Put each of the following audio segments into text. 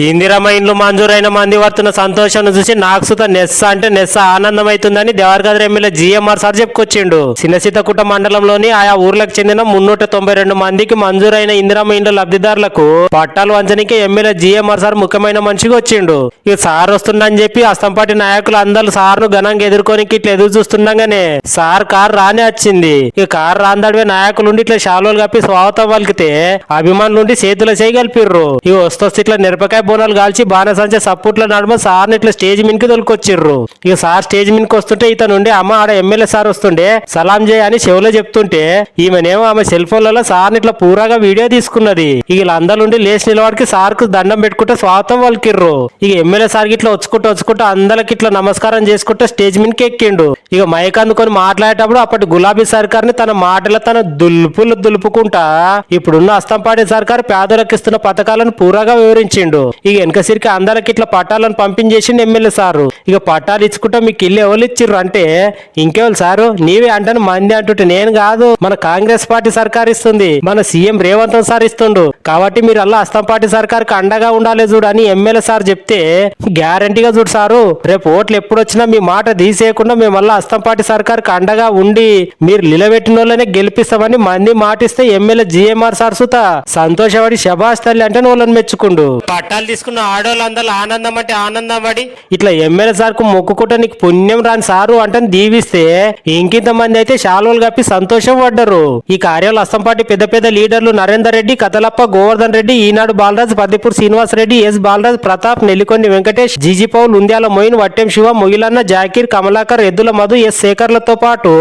ఇందిరమ్మ ఇండ్లు మంజూరైన మంది వర్తున్న సంతోషాన్ని చూసి నాకు సుత నెస్స అంటే నెస్స ఆనందం అవుతుందని దేవరగద్ర ఎమ్మెల్యే జిఎంఆర్ సార్ చెప్పుకొచ్చిండు. చిన్నసీతకుట మండలంలోని ఆయా ఊర్లకు చెందిన 392 మందికి మంజూరైన ఇందిరమ్మ ఇండ్ల లబ్ధిదారులకు పట్టాలు వంచనికి ఎమ్మెల్యే జిఎంఆర్ సార్ ముఖ్యమైన మనిషిగా వచ్చిండు. ఇక సార్ వస్తుండని చెప్పి అస్తంపాటి నాయకులు అందరూ సార్ను ఘనంగా ఎదుర్కొని ఇట్లా ఎదురు చూస్తుండగానే సార్ కారు రానే వచ్చింది. ఇక కారు రాందడివే నాయకులుండి ఇట్లా శాలువలు కప్పి స్వాగతం పలికితే అభిమానులుండి చేతుల చేయి కలిపిర్రు. ఇక వస్తొస్తే ఇట్లా మిరపకాయ బోనాలు కాల్చి బాణసంచ సప్పుట్ల నడుమ సార్ని ఇట్లా స్టేజ్ మీదకి తొలుకొచ్చిర్రు. ఇక సార్ స్టేజ్ మీదకి వస్తుంటే ఇతను నుండి అమ్మ ఆడ ఎమ్మెల్యే సార్ వస్తుండే సలాం చేయ అని చెవులో చెప్తుంటే ఈమెనేమో ఆమె సెల్ ఫోన్లలో సార్ని ఇట్లా పూరాగా వీడియో తీసుకున్నది. ఇక వీళ్ళందరూ నుండి లేచి నిలవాడికి సార్ కు దండం పెట్టుకుంటే స్వాగతం పలికిర్రు. ఇక ఎమ్మెల్యే సార్కి ఇట్లా వచ్చుకుంటూ అందరికి ఇట్లా నమస్కారం చేసుకుంటే స్టేజ్ మీదకి ఎక్కిండు. ఇక మైక్ అందుకొని మాట్లాడేటప్పుడు అప్పటి గులాబీ సర్కార్ ని తన మాటలో తన దులుపుకుంటా ఇప్పుడున్న అస్తంపాటి సర్కార్ పేదలకు ఇస్తున్న పథకాలను పూరాగా వివరించిండు. ఇక వెనక సిరికి అందరికి ఇట్లా పట్టాలను పంపించేసిండు ఎమ్మెల్యే సారు. ఇక పట్టాలు ఇచ్చుకుంటా మీకు ఇల్లు ఎవరు ఇచ్చిర్రు అంటే ఇంకెవరు సారు నీవే అంటాను మంది అంటుంటే నేను కాదు మన కాంగ్రెస్ పార్టీ సర్కార్ ఇస్తుంది, మన సీఎం రేవంత్ సార్ ఇస్తుండు కాబట్టి మీరు అలా అస్తంపాటి సర్కార్కి అండగా ఉండాలి చూడు అని ఎమ్మెల్యే సార్ చెప్తే గ్యారంటీగా చూడు సారు రేపు ఓట్లు ఎప్పుడు వచ్చినా మీ మాట తీసేయకుండా మేము మళ్ళీ అస్తంపాటి సర్కార్కి అండగా ఉండి మీరు నిలబెట్టిన వాళ్ళనే గెలిపిస్తామని మంది మాటిస్తే ఎమ్మెల్యే జిఎంఆర్ సార్ సుత సంతోషపడి శబాష్ తల్లి అంటే వాళ్ళని మెచ్చుకుండు. పట్టాలు తీసుకున్న ఆడవాళ్ళందరూ ఆనందం అంటే ఆనందం పడి ఇట్లా ఎమ్మెల్యే సార్ కు మొక్కుకుంటే నీకు పుణ్యం రాని సారు అంటే దీవిస్తే ఇంకింత మంది అయితే శాలువలు కప్పి సంతోషం పడ్డారు. ఈ కార్యాలు అస్తంపాటి పెద్ద పెద్ద లీడర్లు Narender Reddy, Kathalappa, Govardhan Reddy, Eenadu Balaraj, Paddipur Srinivas Reddy, S Balaraj, Pratap, Nellikondi Venkatesh, GG Paul, Undyala Moin, Vattem Shiva, Mogilanna, Zakir, Kamalakar, Eddula Madhu, S శేఖర్లతో పాటు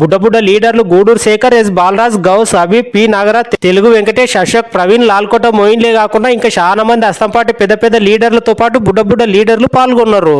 బుడ్డ లీడర్లు గూడూరు శేఖర్, ఎస్ బాలరాజ్, గౌస్, అబీబ్, పి నాగరాజ్, తెలుగు వెంకటేష్, అశోక్, ప్రవీణ్, లాల్కోట మొయిన్లే కాకుండా ఇంకా చాలా మంది అస్తంపాటి పెద్ద పెద్ద లీడర్లతో పాటు బుడ్డ లీడర్లు పాల్గొన్నారు.